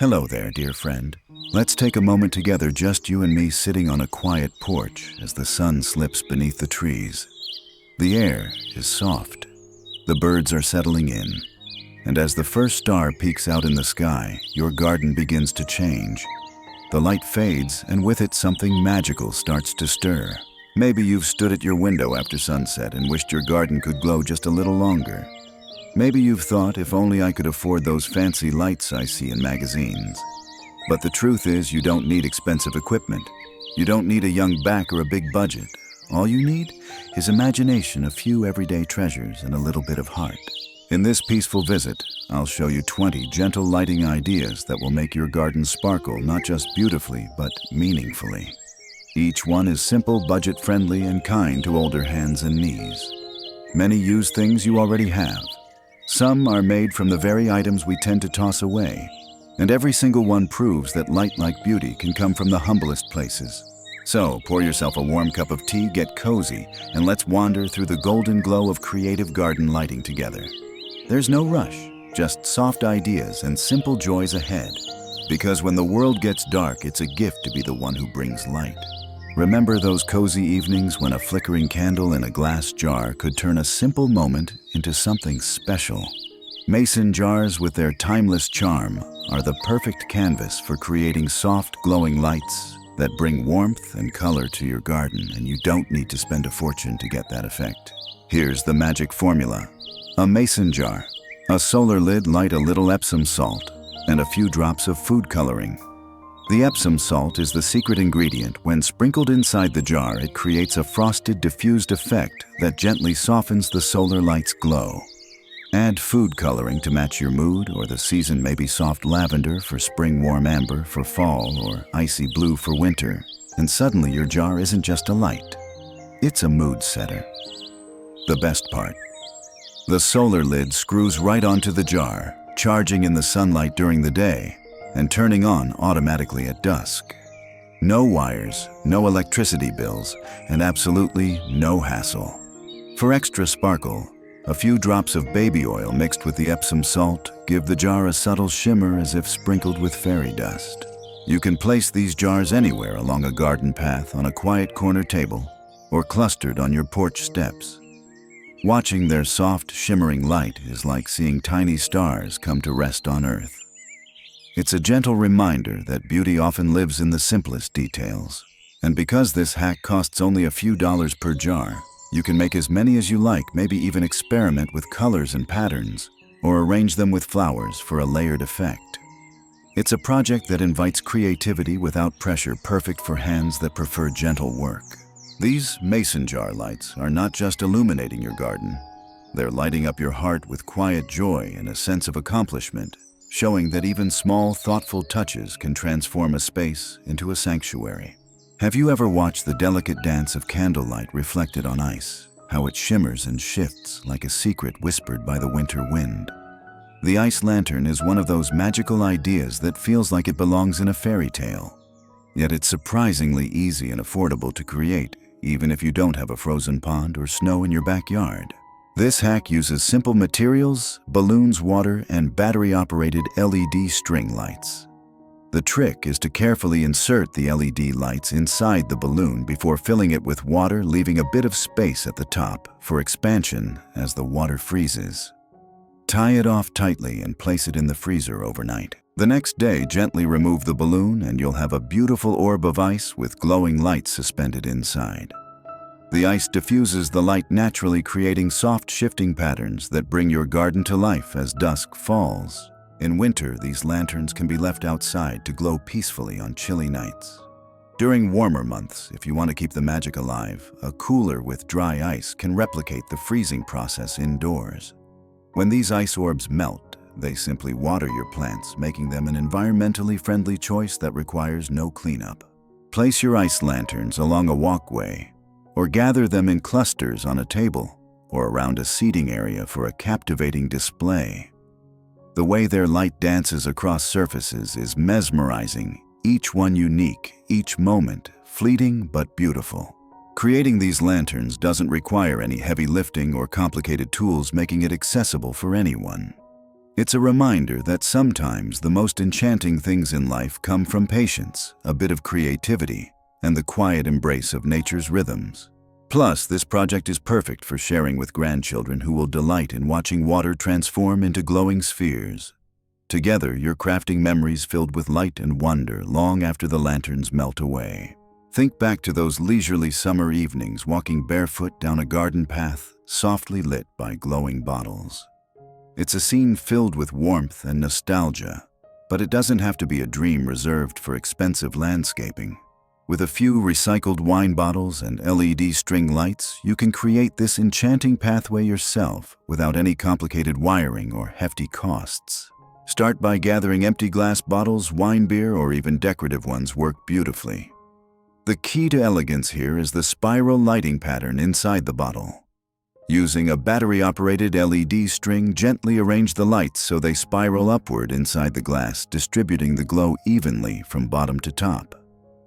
Hello there, dear friend. Let's take a moment together, just you and me sitting on a quiet porch as the sun slips beneath the trees. The air is soft. The birds are settling in. And as the first star peeks out in the sky, your garden begins to change. The light fades, and with it something magical starts to stir. Maybe you've stood at your window after sunset and wished your garden could glow just a little longer. Maybe you've thought, if only I could afford those fancy lights I see in magazines. But the truth is, you don't need expensive equipment. You don't need a young back or a big budget. All you need is imagination, a few everyday treasures, and a little bit of heart. In this peaceful visit, I'll show you 20 gentle lighting ideas that will make your garden sparkle not just beautifully, but meaningfully. Each one is simple, budget-friendly, and kind to older hands and knees. Many use things you already have. Some are made from the very items we tend to toss away, and every single one proves that light-like beauty can come from the humblest places. So, pour yourself a warm cup of tea, get cozy, and let's wander through the golden glow of creative garden lighting together. There's no rush, just soft ideas and simple joys ahead. Because when the world gets dark, it's a gift to be the one who brings light. Remember those cozy evenings when a flickering candle in a glass jar could turn a simple moment into something special? Mason jars, with their timeless charm, are the perfect canvas for creating soft, glowing lights that bring warmth and color to your garden, and you don't need to spend a fortune to get that effect. Here's the magic formula. A mason jar, a solar lid, light, a little Epsom salt, and a few drops of food coloring. The Epsom salt is the secret ingredient. When sprinkled inside the jar, it creates a frosted, diffused effect that gently softens the solar light's glow. Add food coloring to match your mood or the season, maybe soft lavender for spring, warm amber for fall, or icy blue for winter, and suddenly your jar isn't just a light. It's a mood setter. The best part: the solar lid screws right onto the jar, charging in the sunlight during the day and turning on automatically at dusk. No wires, no electricity bills, and absolutely no hassle. For extra sparkle, a few drops of baby oil mixed with the Epsom salt give the jar a subtle shimmer as if sprinkled with fairy dust. You can place these jars anywhere along a garden path, on a quiet corner table, or clustered on your porch steps. Watching their soft, shimmering light is like seeing tiny stars come to rest on Earth. It's a gentle reminder that beauty often lives in the simplest details. And because this hack costs only a few dollars per jar, you can make as many as you like, maybe even experiment with colors and patterns, or arrange them with flowers for a layered effect. It's a project that invites creativity without pressure, perfect for hands that prefer gentle work. These mason jar lights are not just illuminating your garden. They're lighting up your heart with quiet joy and a sense of accomplishment, showing that even small, thoughtful touches can transform a space into a sanctuary. Have you ever watched the delicate dance of candlelight reflected on ice? How it shimmers and shifts like a secret whispered by the winter wind. The ice lantern is one of those magical ideas that feels like it belongs in a fairy tale. Yet it's surprisingly easy and affordable to create, even if you don't have a frozen pond or snow in your backyard. This hack uses simple materials, balloons, water, and battery-operated LED string lights. The trick is to carefully insert the LED lights inside the balloon before filling it with water, leaving a bit of space at the top for expansion as the water freezes. Tie it off tightly and place it in the freezer overnight. The next day, gently remove the balloon and you'll have a beautiful orb of ice with glowing lights suspended inside. The ice diffuses the light naturally, creating soft, shifting patterns that bring your garden to life as dusk falls. In winter, these lanterns can be left outside to glow peacefully on chilly nights. During warmer months, if you want to keep the magic alive, a cooler with dry ice can replicate the freezing process indoors. When these ice orbs melt, they simply water your plants, making them an environmentally friendly choice that requires no cleanup. Place your ice lanterns along a walkway, or gather them in clusters on a table, or around a seating area for a captivating display. The way their light dances across surfaces is mesmerizing, each one unique, each moment fleeting but beautiful. Creating these lanterns doesn't require any heavy lifting or complicated tools, making it accessible for anyone. It's a reminder that sometimes the most enchanting things in life come from patience, a bit of creativity, and the quiet embrace of nature's rhythms. Plus, this project is perfect for sharing with grandchildren who will delight in watching water transform into glowing spheres. Together, you're crafting memories filled with light and wonder long after the lanterns melt away. Think back to those leisurely summer evenings walking barefoot down a garden path, softly lit by glowing bottles. It's a scene filled with warmth and nostalgia, but it doesn't have to be a dream reserved for expensive landscaping. With a few recycled wine bottles and LED string lights, you can create this enchanting pathway yourself without any complicated wiring or hefty costs. Start by gathering empty glass bottles, wine beer, or even decorative ones work beautifully. The key to elegance here is the spiral lighting pattern inside the bottle. Using a battery-operated LED string, gently arrange the lights so they spiral upward inside the glass, distributing the glow evenly from bottom to top.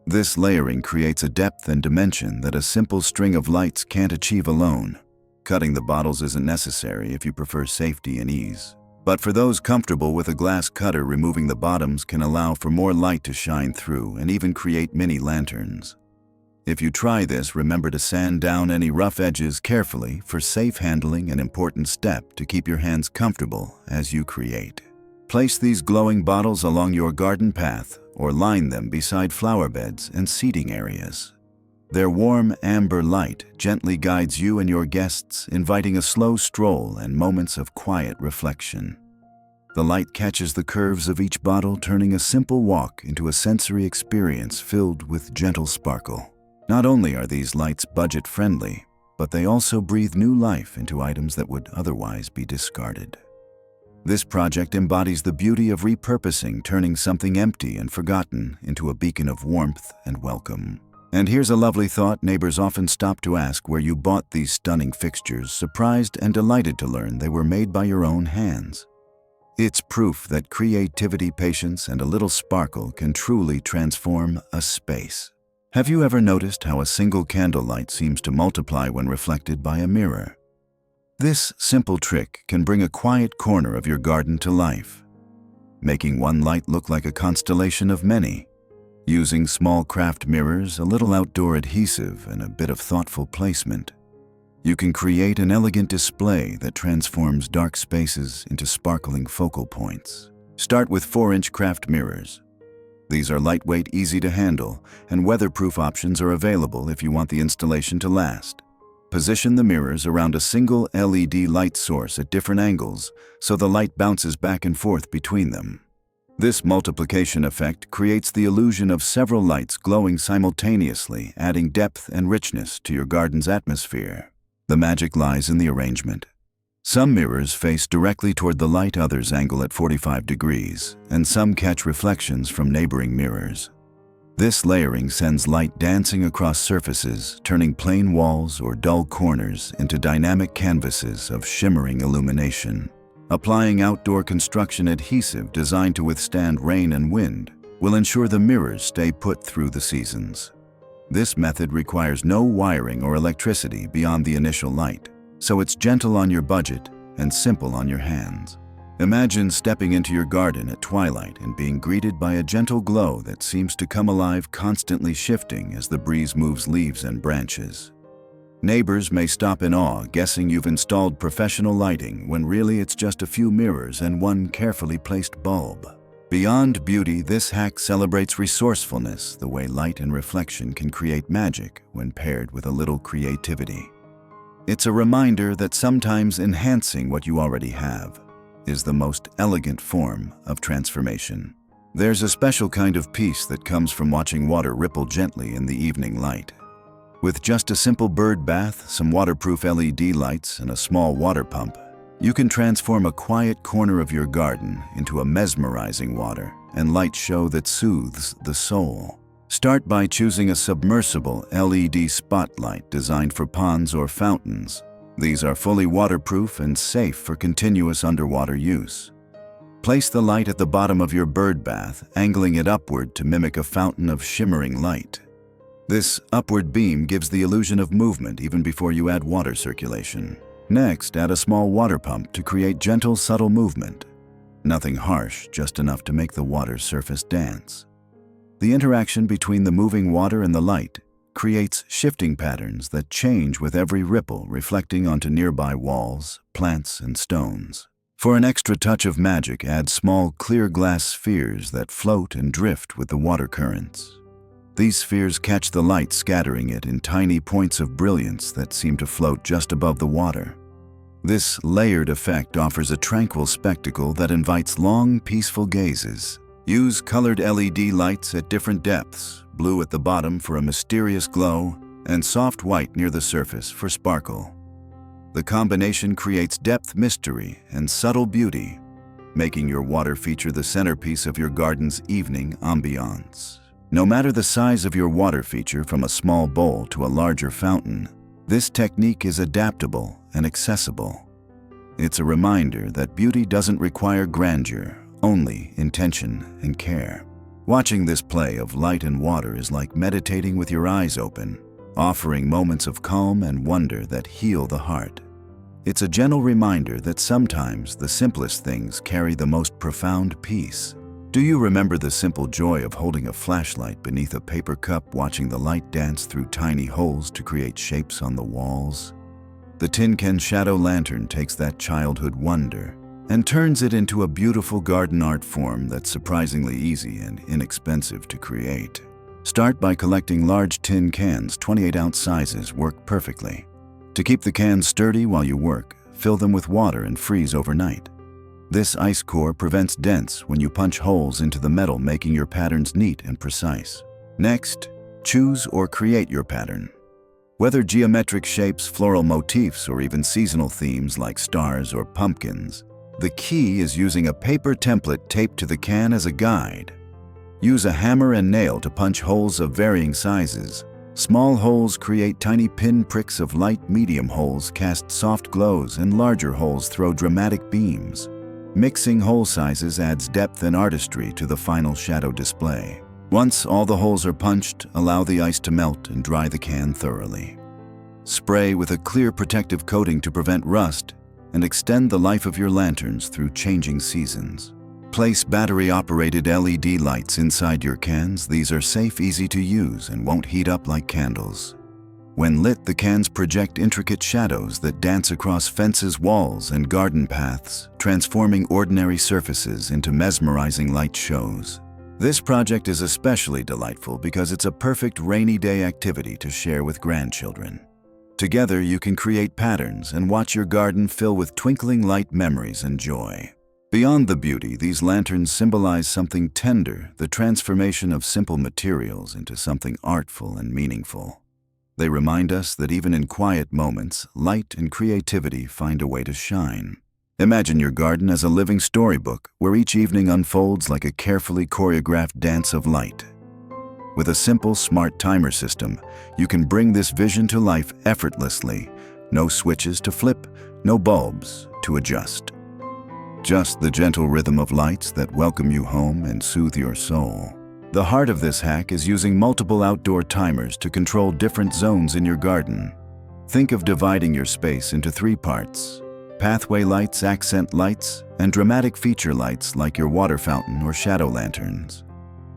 This layering creates a depth and dimension that a simple string of lights can't achieve alone. Cutting the bottles isn't necessary if you prefer safety and ease. But for those comfortable with a glass cutter, removing the bottoms can allow for more light to shine through and even create mini lanterns. If you try this, remember to sand down any rough edges carefully for safe handling, an important step to keep your hands comfortable as you create. Place these glowing bottles along your garden path or line them beside flower beds and seating areas. Their warm amber light gently guides you and your guests, inviting a slow stroll and moments of quiet reflection. The light catches the curves of each bottle, turning a simple walk into a sensory experience filled with gentle sparkle. Not only are these lights budget-friendly, but they also breathe new life into items that would otherwise be discarded. This project embodies the beauty of repurposing, turning something empty and forgotten into a beacon of warmth and welcome. And here's a lovely thought: neighbors often stop to ask where you bought these stunning fixtures, surprised and delighted to learn they were made by your own hands. It's proof that creativity, patience, and a little sparkle can truly transform a space. Have you ever noticed how a single candlelight seems to multiply when reflected by a mirror? This simple trick can bring a quiet corner of your garden to life, making one light look like a constellation of many. Using small craft mirrors, a little outdoor adhesive, and a bit of thoughtful placement, you can create an elegant display that transforms dark spaces into sparkling focal points. Start with 4-inch craft mirrors. These are lightweight, easy to handle, and weatherproof options are available if you want the installation to last. Position the mirrors around a single LED light source at different angles so the light bounces back and forth between them. This multiplication effect creates the illusion of several lights glowing simultaneously, adding depth and richness to your garden's atmosphere. The magic lies in the arrangement. Some mirrors face directly toward the light, others angle at 45 degrees, and some catch reflections from neighboring mirrors. This layering sends light dancing across surfaces, turning plain walls or dull corners into dynamic canvases of shimmering illumination. Applying outdoor construction adhesive designed to withstand rain and wind will ensure the mirrors stay put through the seasons. This method requires no wiring or electricity beyond the initial light, so it's gentle on your budget and simple on your hands. Imagine stepping into your garden at twilight and being greeted by a gentle glow that seems to come alive, constantly shifting as the breeze moves leaves and branches. Neighbors may stop in awe, guessing you've installed professional lighting when really it's just a few mirrors and one carefully placed bulb. Beyond beauty, this hack celebrates resourcefulness, the way light and reflection can create magic when paired with a little creativity. It's a reminder that sometimes enhancing what you already have is the most elegant form of transformation. There's a special kind of peace that comes from watching water ripple gently in the evening light. With just a simple bird bath, some waterproof LED lights, and a small water pump, you can transform a quiet corner of your garden into a mesmerizing water and light show that soothes the soul. Start by choosing a submersible LED spotlight designed for ponds or fountains. These are fully waterproof and safe for continuous underwater use. Place the light at the bottom of your bird bath, angling it upward to mimic a fountain of shimmering light. This upward beam gives the illusion of movement even before you add water circulation. Next, add a small water pump to create gentle, subtle movement. Nothing harsh, just enough to make the water's surface dance. The interaction between the moving water and the light creates shifting patterns that change with every ripple, reflecting onto nearby walls, plants, and stones. For an extra touch of magic, add small clear glass spheres that float and drift with the water currents. These spheres catch the light, scattering it in tiny points of brilliance that seem to float just above the water. This layered effect offers a tranquil spectacle that invites long, peaceful gazes. Use colored LED lights at different depths, blue at the bottom for a mysterious glow, and soft white near the surface for sparkle. The combination creates depth, mystery, and subtle beauty, making your water feature the centerpiece of your garden's evening ambiance. No matter the size of your water feature, from a small bowl to a larger fountain, this technique is adaptable and accessible. It's a reminder that beauty doesn't require grandeur, only intention and care. Watching this play of light and water is like meditating with your eyes open, offering moments of calm and wonder that heal the heart. It's a gentle reminder that sometimes the simplest things carry the most profound peace. Do you remember the simple joy of holding a flashlight beneath a paper cup, watching the light dance through tiny holes to create shapes on the walls? The tin can shadow lantern takes that childhood wonder and turns it into a beautiful garden art form that's surprisingly easy and inexpensive to create. Start by collecting large tin cans. 28-ounce sizes work perfectly. To keep the cans sturdy while you work, fill them with water and freeze overnight. This ice core prevents dents when you punch holes into the metal, making your patterns neat and precise. Next, choose or create your pattern. Whether geometric shapes, floral motifs, or even seasonal themes like stars or pumpkins, the key is using a paper template taped to the can as a guide. Use a hammer and nail to punch holes of varying sizes. Small holes create tiny pin pricks of light, medium holes cast soft glows, and larger holes throw dramatic beams. Mixing hole sizes adds depth and artistry to the final shadow display. Once all the holes are punched, allow the ice to melt and dry the can thoroughly. Spray with a clear protective coating to prevent rust and extend the life of your lanterns through changing seasons. Place battery-operated LED lights inside your cans. These are safe, easy to use, and won't heat up like candles. When lit, the cans project intricate shadows that dance across fences, walls, and garden paths, transforming ordinary surfaces into mesmerizing light shows. This project is especially delightful because it's a perfect rainy day activity to share with grandchildren. Together, you can create patterns and watch your garden fill with twinkling light, memories, and joy. Beyond the beauty, these lanterns symbolize something tender, the transformation of simple materials into something artful and meaningful. They remind us that even in quiet moments, light and creativity find a way to shine. Imagine your garden as a living storybook where each evening unfolds like a carefully choreographed dance of light. With a simple, smart timer system, you can bring this vision to life effortlessly. No switches to flip, no bulbs to adjust. Just the gentle rhythm of lights that welcome you home and soothe your soul. The heart of this hack is using multiple outdoor timers to control different zones in your garden. Think of dividing your space into 3 parts: pathway lights, accent lights, and dramatic feature lights like your water fountain or shadow lanterns.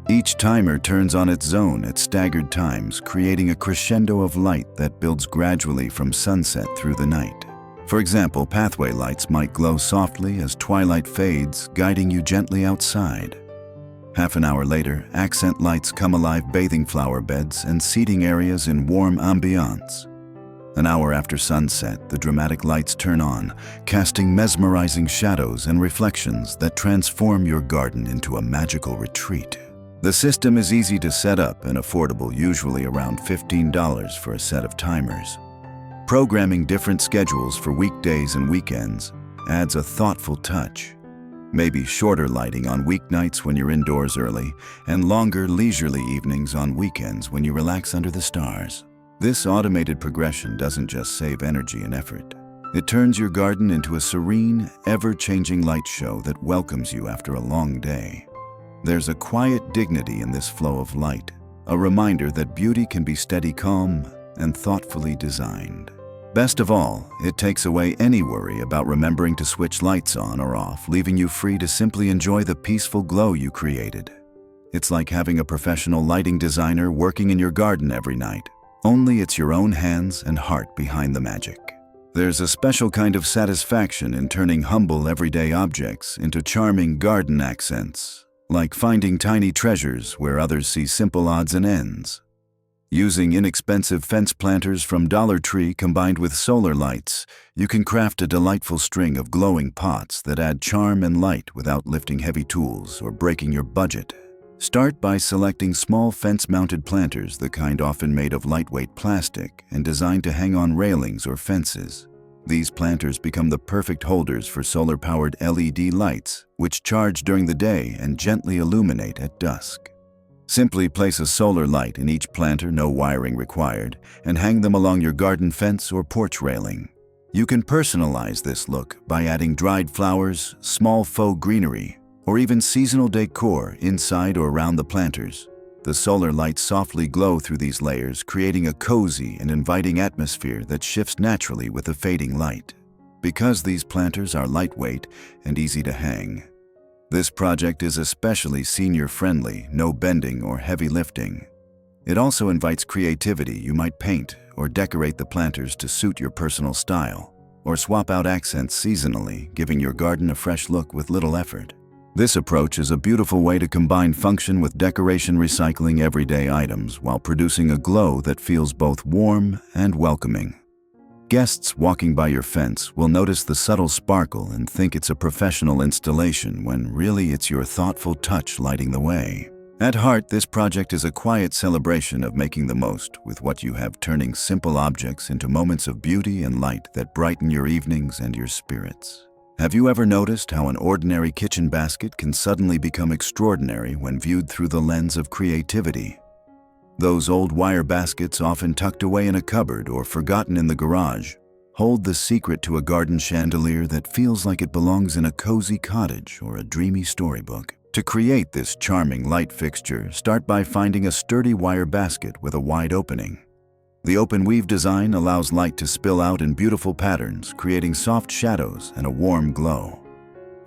Each timer turns on its zone at staggered times, creating a crescendo of light that builds gradually from sunset through the night. For example, pathway lights might glow softly as twilight fades, guiding you gently outside. Half an hour later, accent lights come alive, bathing flower beds and seating areas in warm ambiance. An hour after sunset, the dramatic lights turn on, casting mesmerizing shadows and reflections that transform your garden into a magical retreat. The system is easy to set up and affordable, usually around $15 for a set of timers. Programming different schedules for weekdays and weekends adds a thoughtful touch. Maybe shorter lighting on weeknights when you're indoors early, and longer, leisurely evenings on weekends when you relax under the stars. This automated progression doesn't just save energy and effort. It turns your garden into a serene, ever-changing light show that welcomes you after a long day. There's a quiet dignity in this flow of light, a reminder that beauty can be steady, calm, and thoughtfully designed. Best of all, it takes away any worry about remembering to switch lights on or off, leaving you free to simply enjoy the peaceful glow you created. It's like having a professional lighting designer working in your garden every night, only it's your own hands and heart behind the magic. There's a special kind of satisfaction in turning humble everyday objects into charming garden accents, like finding tiny treasures where others see simple odds and ends. Using inexpensive fence planters from Dollar Tree combined with solar lights, you can craft a delightful string of glowing pots that add charm and light without lifting heavy tools or breaking your budget. Start by selecting small fence-mounted planters, the kind often made of lightweight plastic and designed to hang on railings or fences. These planters become the perfect holders for solar-powered LED lights, which charge during the day and gently illuminate at dusk. Simply place a solar light in each planter, no wiring required, and hang them along your garden fence or porch railing. You can personalize this look by adding dried flowers, small faux greenery, or even seasonal decor inside or around the planters. The solar lights softly glow through these layers, creating a cozy and inviting atmosphere that shifts naturally with the fading light. Because these planters are lightweight and easy to hang, this project is especially senior-friendly, no bending or heavy lifting. It also invites creativity. You might paint or decorate the planters to suit your personal style, or swap out accents seasonally, giving your garden a fresh look with little effort. This approach is a beautiful way to combine function with decoration, recycling everyday items while producing a glow that feels both warm and welcoming. Guests walking by your fence will notice the subtle sparkle and think it's a professional installation when really it's your thoughtful touch lighting the way. At heart, this project is a quiet celebration of making the most with what you have, turning simple objects into moments of beauty and light that brighten your evenings and your spirits. Have you ever noticed how an ordinary kitchen basket can suddenly become extraordinary when viewed through the lens of creativity? Those old wire baskets, often tucked away in a cupboard or forgotten in the garage, hold the secret to a garden chandelier that feels like it belongs in a cozy cottage or a dreamy storybook. To create this charming light fixture, start by finding a sturdy wire basket with a wide opening. The open weave design allows light to spill out in beautiful patterns, creating soft shadows and a warm glow.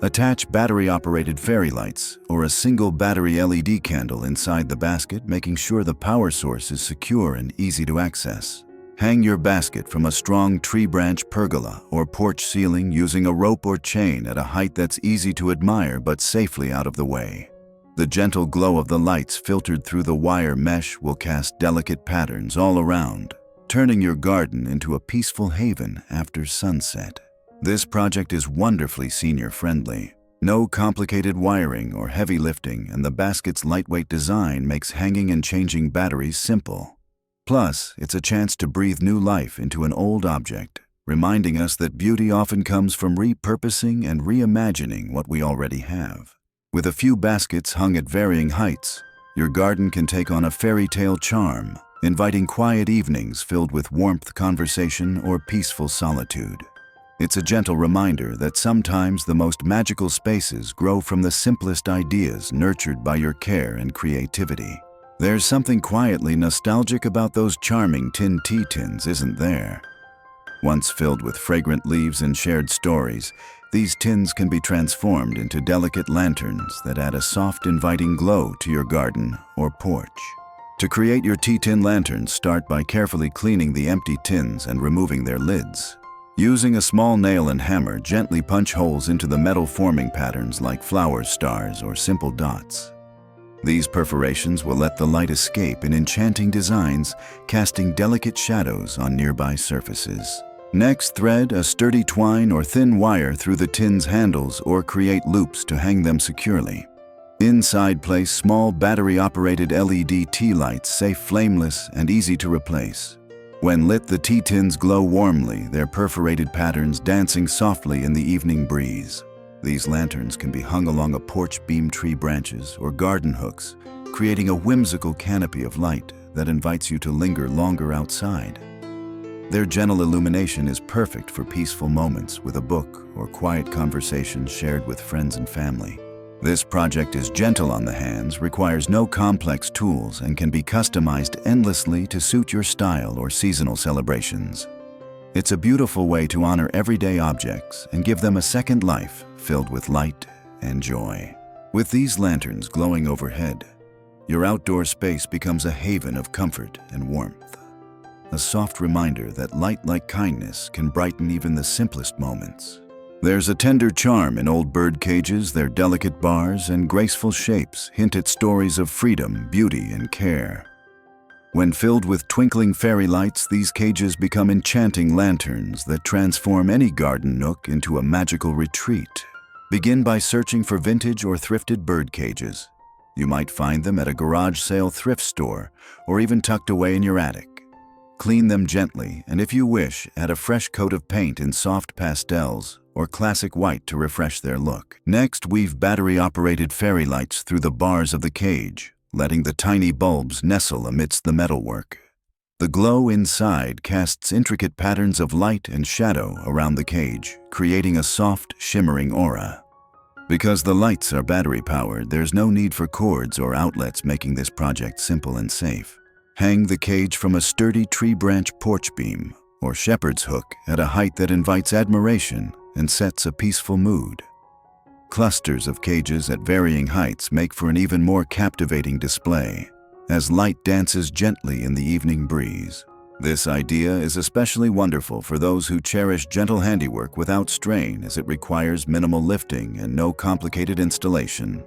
Attach battery-operated fairy lights or a single battery LED candle inside the basket, making sure the power source is secure and easy to access. Hang your basket from a strong tree branch pergola or porch ceiling using a rope or chain at a height that's easy to admire but safely out of the way. The gentle glow of the lights filtered through the wire mesh will cast delicate patterns all around, turning your garden into a peaceful haven after sunset. This project is wonderfully senior-friendly. No complicated wiring or heavy lifting, and the basket's lightweight design makes hanging and changing batteries simple. Plus, it's a chance to breathe new life into an old object, reminding us that beauty often comes from repurposing and reimagining what we already have. With a few baskets hung at varying heights, your garden can take on a fairy tale charm, inviting quiet evenings filled with warmth, conversation, or peaceful solitude. It's a gentle reminder that sometimes the most magical spaces grow from the simplest ideas, nurtured by your care and creativity. There's something quietly nostalgic about those charming tin tea tins, isn't there? Once filled with fragrant leaves and shared stories, these tins can be transformed into delicate lanterns that add a soft, inviting glow to your garden or porch. To create your tea tin lanterns, start by carefully cleaning the empty tins and removing their lids. Using a small nail and hammer, gently punch holes into the metal, forming patterns like flowers, stars, or simple dots. These perforations will let the light escape in enchanting designs, casting delicate shadows on nearby surfaces. Next, thread a sturdy twine or thin wire through the tin's handles or create loops to hang them securely. Inside, place small battery-operated LED tea lights, safe, flameless, and easy to replace. When lit, the tea tins glow warmly, their perforated patterns dancing softly in the evening breeze. These lanterns can be hung along a porch beam, tree branches, or garden hooks, creating a whimsical canopy of light that invites you to linger longer outside. Their gentle illumination is perfect for peaceful moments with a book or quiet conversations shared with friends and family. This project is gentle on the hands, requires no complex tools, and can be customized endlessly to suit your style or seasonal celebrations. It's a beautiful way to honor everyday objects and give them a second life filled with light and joy. With these lanterns glowing overhead, your outdoor space becomes a haven of comfort and warmth. A soft reminder that light like kindness can brighten even the simplest moments. There's a tender charm in old bird cages. Their delicate bars and graceful shapes hint at stories of freedom, beauty, and care. When filled with twinkling fairy lights, these cages become enchanting lanterns that transform any garden nook into a magical retreat. Begin by searching for vintage or thrifted bird cages. You might find them at a garage sale thrift store or even tucked away in your attic. Clean them gently, and if you wish, add a fresh coat of paint in soft pastels or classic white to refresh their look. Next, weave battery-operated fairy lights through the bars of the cage, letting the tiny bulbs nestle amidst the metalwork. The glow inside casts intricate patterns of light and shadow around the cage, creating a soft, shimmering aura. Because the lights are battery-powered, there's no need for cords or outlets, making this project simple and safe. Hang the cage from a sturdy tree branch porch beam or shepherd's hook at a height that invites admiration and sets a peaceful mood. Clusters of cages at varying heights make for an even more captivating display, as light dances gently in the evening breeze. This idea is especially wonderful for those who cherish gentle handiwork without strain, as it requires minimal lifting and no complicated installation.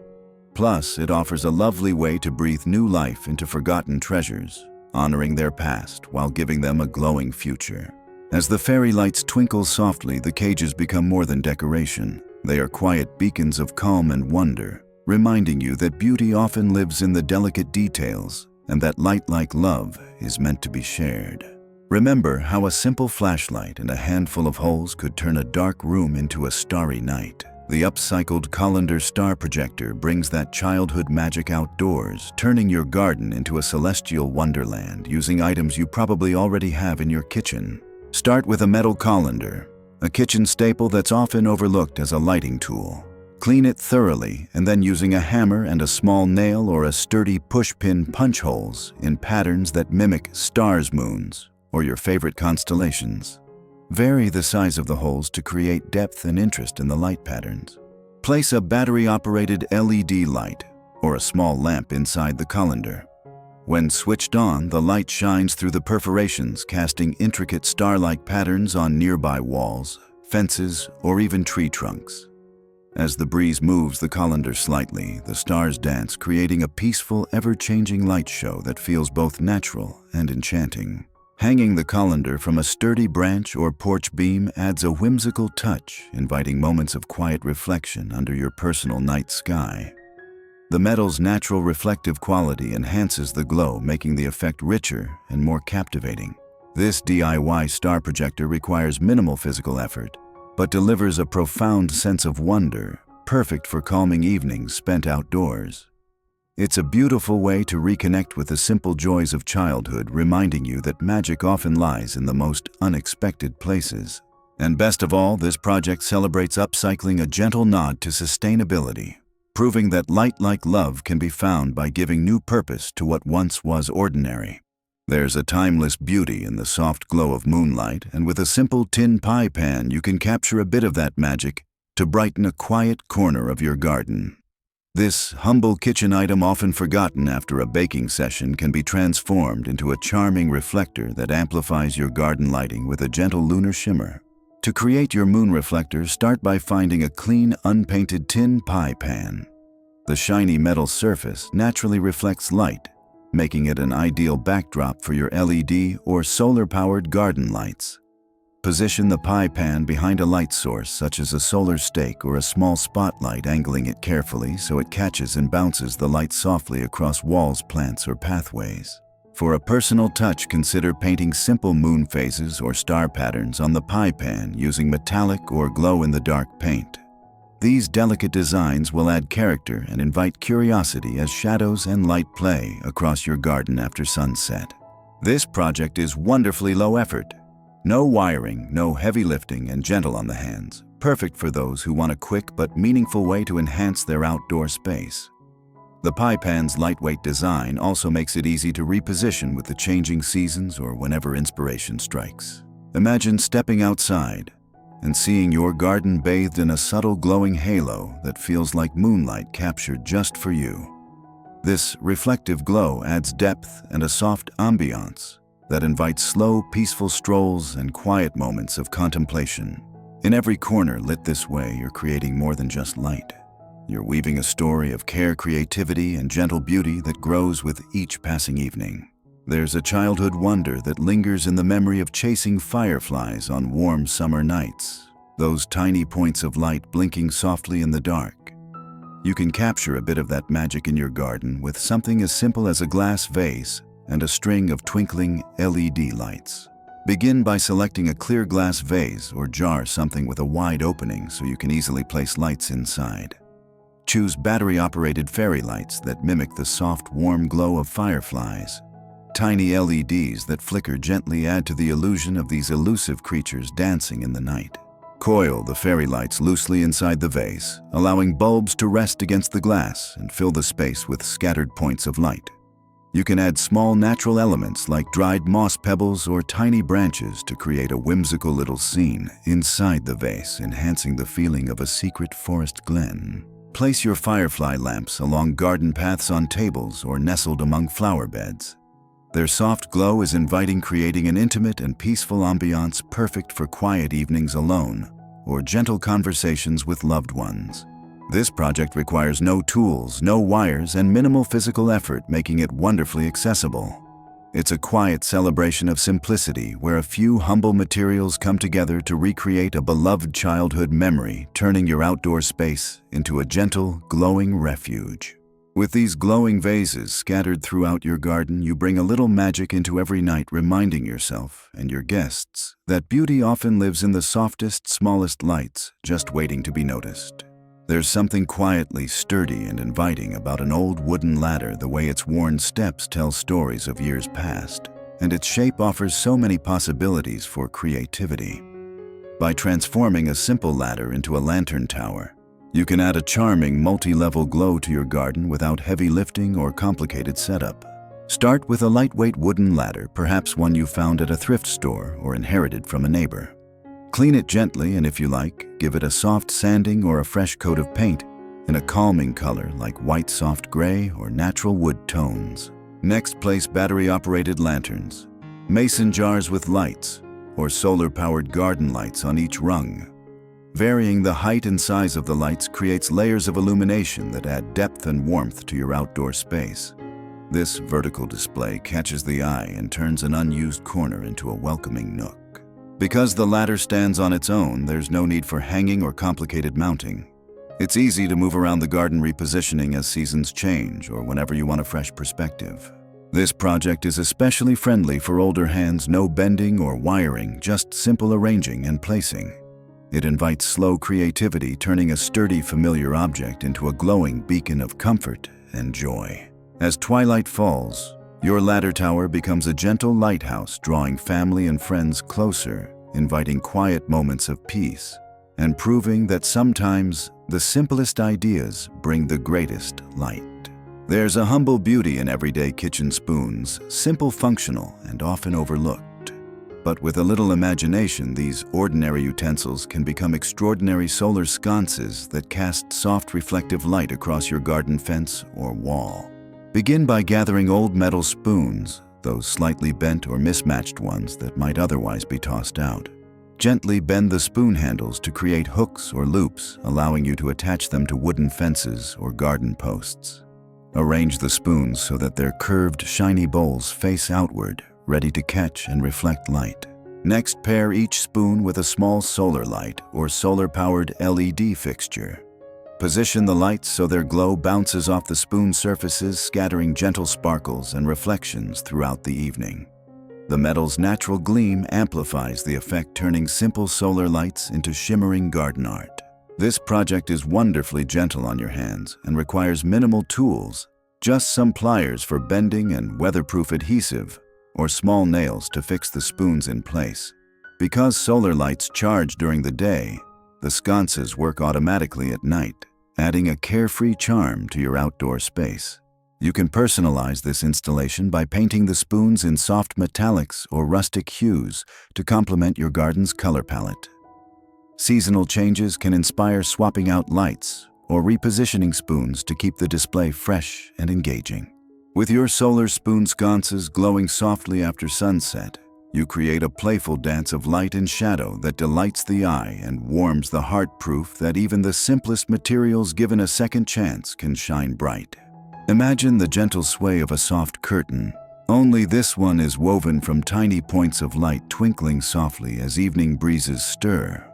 Plus, it offers a lovely way to breathe new life into forgotten treasures, honoring their past while giving them a glowing future. As the fairy lights twinkle softly, the cages become more than decoration. They are quiet beacons of calm and wonder, reminding you that beauty often lives in the delicate details and that light like love is meant to be shared. Remember how a simple flashlight and a handful of holes could turn a dark room into a starry night. The upcycled colander star projector brings that childhood magic outdoors, turning your garden into a celestial wonderland using items you probably already have in your kitchen. Start with a metal colander, a kitchen staple that's often overlooked as a lighting tool. Clean it thoroughly, and then using a hammer and a small nail or a sturdy push-pin punch holes in patterns that mimic stars, moons, or your favorite constellations. Vary the size of the holes to create depth and interest in the light patterns. Place a battery-operated LED light or a small lamp inside the colander. When switched on, the light shines through the perforations, casting intricate star-like patterns on nearby walls, fences, or even tree trunks. As the breeze moves the colander slightly, the stars dance, creating a peaceful, ever-changing light show that feels both natural and enchanting. Hanging the colander from a sturdy branch or porch beam adds a whimsical touch, inviting moments of quiet reflection under your personal night sky. The metal's natural reflective quality enhances the glow, making the effect richer and more captivating. This DIY star projector requires minimal physical effort, but delivers a profound sense of wonder, perfect for calming evenings spent outdoors. It's a beautiful way to reconnect with the simple joys of childhood, reminding you that magic often lies in the most unexpected places. And best of all, this project celebrates upcycling, a gentle nod to sustainability, proving that light like love can be found by giving new purpose to what once was ordinary. There's a timeless beauty in the soft glow of moonlight, and with a simple tin pie pan, you can capture a bit of that magic to brighten a quiet corner of your garden. This humble kitchen item, often forgotten after a baking session, can be transformed into a charming reflector that amplifies your garden lighting with a gentle lunar shimmer. To create your moon reflector, start by finding a clean, unpainted tin pie pan. The shiny metal surface naturally reflects light, making it an ideal backdrop for your LED or solar-powered garden lights. Position the pie pan behind a light source, such as a solar stake or a small spotlight, angling it carefully so it catches and bounces the light softly across walls, plants, or pathways. For a personal touch, consider painting simple moon phases or star patterns on the pie pan using metallic or glow-in-the-dark paint. These delicate designs will add character and invite curiosity as shadows and light play across your garden after sunset. This project is wonderfully low effort. No wiring, no heavy lifting, and gentle on the hands. Perfect for those who want a quick but meaningful way to enhance their outdoor space. The pie pan's lightweight design also makes it easy to reposition with the changing seasons or whenever inspiration strikes. Imagine stepping outside and seeing your garden bathed in a subtle glowing halo that feels like moonlight captured just for you. This reflective glow adds depth and a soft ambiance that invites slow, peaceful strolls and quiet moments of contemplation. In every corner lit this way, you're creating more than just light. You're weaving a story of care, creativity, and gentle beauty that grows with each passing evening. There's a childhood wonder that lingers in the memory of chasing fireflies on warm summer nights, those tiny points of light blinking softly in the dark. You can capture a bit of that magic in your garden with something as simple as a glass vase and a string of twinkling LED lights. Begin by selecting a clear glass vase or jar, something with a wide opening so you can easily place lights inside. Choose battery-operated fairy lights that mimic the soft, warm glow of fireflies. Tiny LEDs that flicker gently add to the illusion of these elusive creatures dancing in the night. Coil the fairy lights loosely inside the vase, allowing bulbs to rest against the glass and fill the space with scattered points of light. You can add small natural elements like dried moss pebbles or tiny branches to create a whimsical little scene inside the vase, enhancing the feeling of a secret forest glen. Place your firefly lamps along garden paths, on tables, or nestled among flower beds. Their soft glow is inviting, creating an intimate and peaceful ambiance perfect for quiet evenings alone or gentle conversations with loved ones. This project requires no tools, no wires, and minimal physical effort, making it wonderfully accessible. It's a quiet celebration of simplicity where a few humble materials come together to recreate a beloved childhood memory, turning your outdoor space into a gentle, glowing refuge. With these glowing vases scattered throughout your garden, you bring a little magic into every night, reminding yourself and your guests that beauty often lives in the softest, smallest lights, just waiting to be noticed. There's something quietly sturdy and inviting about an old wooden ladder, the way its worn steps tell stories of years past, and its shape offers so many possibilities for creativity. By transforming a simple ladder into a lantern tower, you can add a charming multi-level glow to your garden without heavy lifting or complicated setup. Start with a lightweight wooden ladder, perhaps one you found at a thrift store or inherited from a neighbor. Clean it gently, and if you like, give it a soft sanding or a fresh coat of paint in a calming color like white soft gray or natural wood tones. Next, place battery-operated lanterns, mason jars with lights, or solar-powered garden lights on each rung. Varying the height and size of the lights creates layers of illumination that add depth and warmth to your outdoor space. This vertical display catches the eye and turns an unused corner into a welcoming nook. Because the ladder stands on its own, there's no need for hanging or complicated mounting. It's easy to move around the garden, repositioning as seasons change or whenever you want a fresh perspective. This project is especially friendly for older hands, no bending or wiring, just simple arranging and placing. It invites slow creativity, turning a sturdy, familiar object into a glowing beacon of comfort and joy. As twilight falls, your ladder tower becomes a gentle lighthouse, drawing family and friends closer, inviting quiet moments of peace, and proving that sometimes the simplest ideas bring the greatest light. There's a humble beauty in everyday kitchen spoons, simple, functional, and often overlooked. But with a little imagination, these ordinary utensils can become extraordinary solar sconces that cast soft, reflective light across your garden fence or wall. Begin by gathering old metal spoons, those slightly bent or mismatched ones that might otherwise be tossed out. Gently bend the spoon handles to create hooks or loops, allowing you to attach them to wooden fences or garden posts. Arrange the spoons so that their curved, shiny bowls face outward, ready to catch and reflect light. Next, pair each spoon with a small solar light or solar-powered LED fixture. Position the lights so their glow bounces off the spoon surfaces, scattering gentle sparkles and reflections throughout the evening. The metal's natural gleam amplifies the effect, turning simple solar lights into shimmering garden art. This project is wonderfully gentle on your hands and requires minimal tools, just some pliers for bending and weatherproof adhesive, or small nails to fix the spoons in place. Because solar lights charge during the day, the sconces work automatically at night, adding a carefree charm to your outdoor space. You can personalize this installation by painting the spoons in soft metallics or rustic hues to complement your garden's color palette. Seasonal changes can inspire swapping out lights or repositioning spoons to keep the display fresh and engaging. With your solar spoon sconces glowing softly after sunset, you create a playful dance of light and shadow that delights the eye and warms the heart, proof that even the simplest materials given a second chance can shine bright. Imagine the gentle sway of a soft curtain, only this one is woven from tiny points of light twinkling softly as evening breezes stir.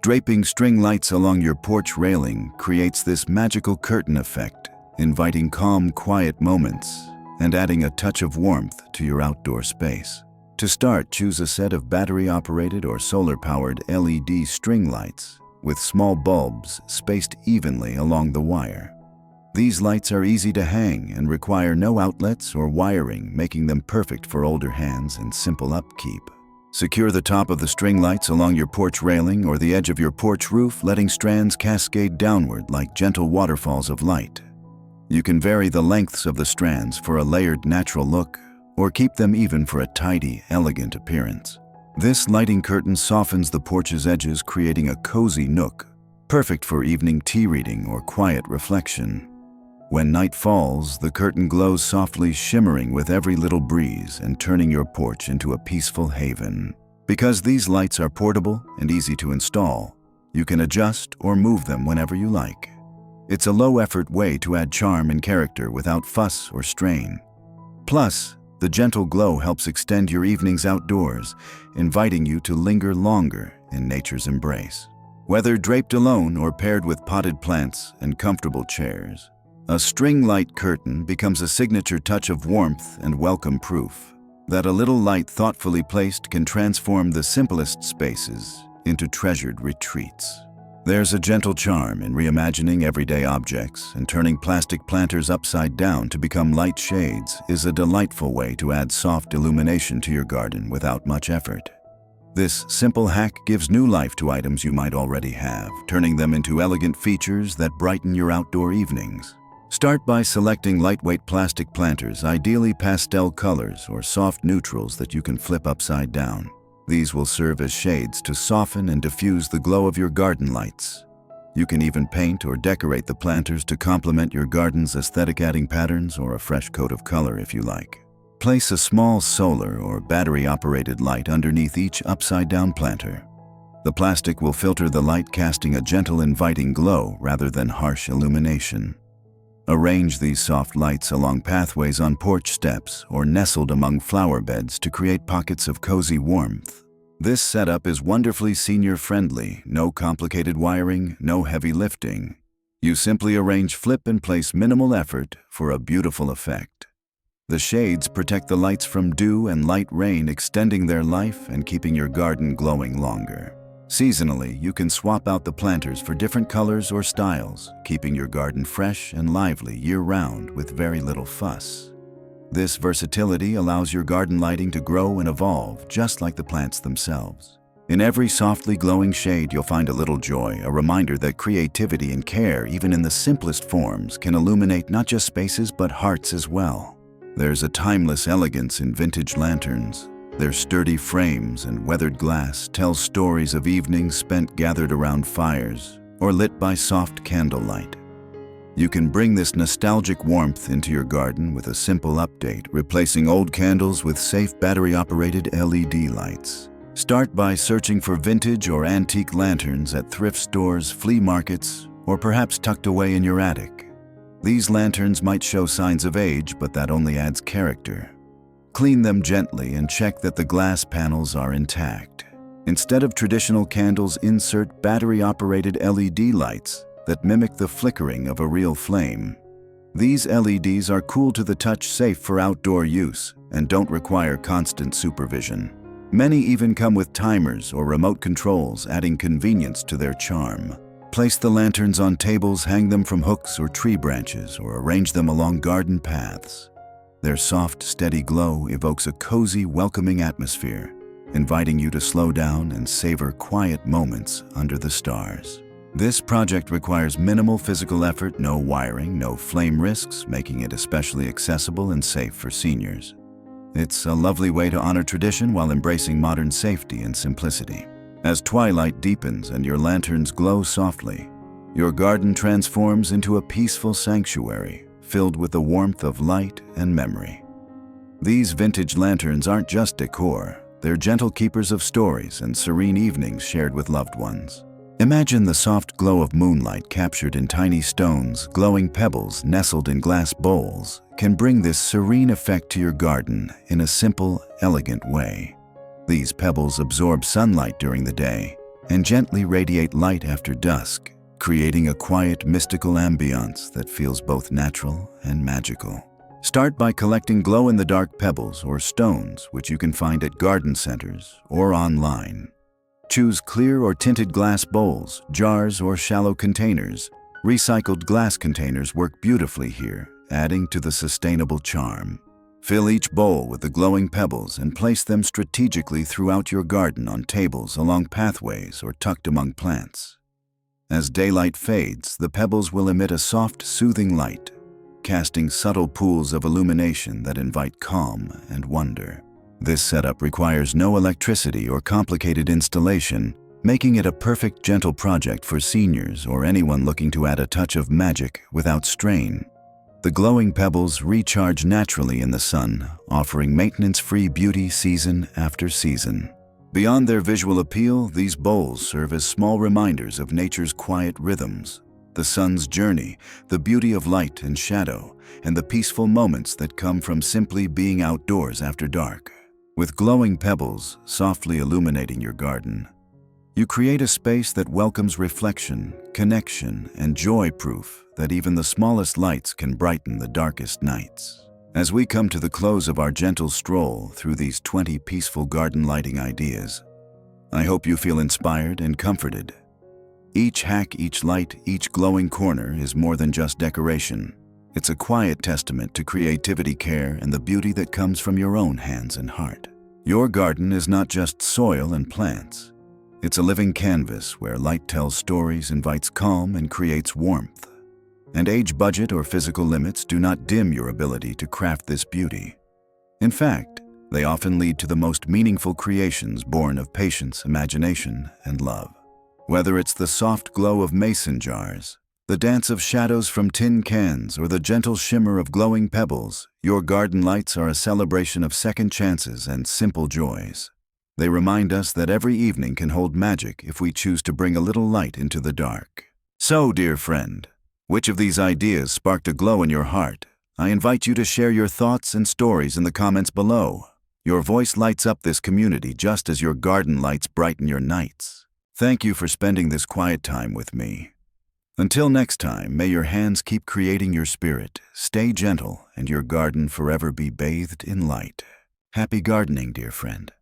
Draping string lights along your porch railing creates this magical curtain effect, inviting calm, quiet moments and adding a touch of warmth to your outdoor space. To start, choose a set of battery-operated or solar-powered LED string lights with small bulbs spaced evenly along the wire. These lights are easy to hang and require no outlets or wiring, making them perfect for older hands and simple upkeep. Secure the top of the string lights along your porch railing or the edge of your porch roof, letting strands cascade downward like gentle waterfalls of light. You can vary the lengths of the strands for a layered, natural look, or keep them even for a tidy, elegant appearance. This lighting curtain softens the porch's edges, creating a cozy nook, perfect for evening tea reading or quiet reflection. When night falls, the curtain glows softly, shimmering with every little breeze and turning your porch into a peaceful haven. Because these lights are portable and easy to install, you can adjust or move them whenever you like. It's a low-effort way to add charm and character without fuss or strain. Plus, the gentle glow helps extend your evenings outdoors, inviting you to linger longer in nature's embrace. Whether draped alone or paired with potted plants and comfortable chairs, a string light curtain becomes a signature touch of warmth and welcome, proof that a little light thoughtfully placed can transform the simplest spaces into treasured retreats. There's a gentle charm in reimagining everyday objects, and turning plastic planters upside down to become light shades is a delightful way to add soft illumination to your garden without much effort. This simple hack gives new life to items you might already have, turning them into elegant features that brighten your outdoor evenings. Start by selecting lightweight plastic planters, ideally pastel colors or soft neutrals that you can flip upside down. These will serve as shades to soften and diffuse the glow of your garden lights. You can even paint or decorate the planters to complement your garden's aesthetic, adding patterns or a fresh coat of color if you like. Place a small solar or battery-operated light underneath each upside-down planter. The plastic will filter the light, casting a gentle, inviting glow rather than harsh illumination. Arrange these soft lights along pathways, on porch steps, or nestled among flower beds to create pockets of cozy warmth. This setup is wonderfully senior-friendly, no complicated wiring, no heavy lifting. You simply arrange, flip, and place minimal effort for a beautiful effect. The shades protect the lights from dew and light rain, extending their life and keeping your garden glowing longer. Seasonally, you can swap out the planters for different colors or styles, keeping your garden fresh and lively year-round with very little fuss. This versatility allows your garden lighting to grow and evolve just like the plants themselves. In every softly glowing shade, you'll find a little joy, a reminder that creativity and care, even in the simplest forms, can illuminate not just spaces but hearts as well. There's a timeless elegance in vintage lanterns. Their sturdy frames and weathered glass tell stories of evenings spent gathered around fires or lit by soft candlelight. You can bring this nostalgic warmth into your garden with a simple update, replacing old candles with safe battery-operated LED lights. Start by searching for vintage or antique lanterns at thrift stores, flea markets, or perhaps tucked away in your attic. These lanterns might show signs of age, but that only adds character. Clean them gently and check that the glass panels are intact. Instead of traditional candles, insert battery-operated LED lights that mimic the flickering of a real flame. These LEDs are cool to the touch, safe for outdoor use, and don't require constant supervision. Many even come with timers or remote controls, adding convenience to their charm. Place the lanterns on tables, hang them from hooks or tree branches, or arrange them along garden paths. Their soft, steady glow evokes a cozy, welcoming atmosphere, inviting you to slow down and savor quiet moments under the stars. This project requires minimal physical effort, no wiring, no flame risks, making it especially accessible and safe for seniors. It's a lovely way to honor tradition while embracing modern safety and simplicity. As twilight deepens and your lanterns glow softly, your garden transforms into a peaceful sanctuary filled with the warmth of light and memory. These vintage lanterns aren't just decor, they're gentle keepers of stories and serene evenings shared with loved ones. Imagine the soft glow of moonlight captured in tiny stones, glowing pebbles nestled in glass bowls can bring this serene effect to your garden in a simple, elegant way. These pebbles absorb sunlight during the day and gently radiate light after dusk, creating a quiet, mystical ambiance that feels both natural and magical. Start by collecting glow-in-the-dark pebbles or stones, which you can find at garden centers or online. Choose clear or tinted glass bowls, jars, or shallow containers. Recycled glass containers work beautifully here, adding to the sustainable charm. Fill each bowl with the glowing pebbles and place them strategically throughout your garden on tables along pathways or tucked among plants. As daylight fades, the pebbles will emit a soft, soothing light, casting subtle pools of illumination that invite calm and wonder. This setup requires no electricity or complicated installation, making it a perfect gentle project for seniors or anyone looking to add a touch of magic without strain. The glowing pebbles recharge naturally in the sun, offering maintenance-free beauty season after season. Beyond their visual appeal, these bowls serve as small reminders of nature's quiet rhythms, the sun's journey, the beauty of light and shadow, and the peaceful moments that come from simply being outdoors after dark. With glowing pebbles softly illuminating your garden, you create a space that welcomes reflection, connection, and joy, proof that even the smallest lights can brighten the darkest nights. As we come to the close of our gentle stroll through these 20 peaceful garden lighting ideas, I hope you feel inspired and comforted. Each hack, each light, each glowing corner is more than just decoration. It's a quiet testament to creativity, care, and the beauty that comes from your own hands and heart. Your garden is not just soil and plants. It's a living canvas where light tells stories, invites calm, and creates warmth. And age, budget, or physical limits do not dim your ability to craft this beauty. In fact, they often lead to the most meaningful creations born of patience, imagination, and love. Whether it's the soft glow of mason jars, the dance of shadows from tin cans, or the gentle shimmer of glowing pebbles, your garden lights are a celebration of second chances and simple joys. They remind us that every evening can hold magic if we choose to bring a little light into the dark. So, dear friend, which of these ideas sparked a glow in your heart? I invite you to share your thoughts and stories in the comments below. Your voice lights up this community just as your garden lights brighten your nights. Thank you for spending this quiet time with me. Until next time, may your hands keep creating your spirit, stay gentle, and your garden forever be bathed in light. Happy gardening, dear friend.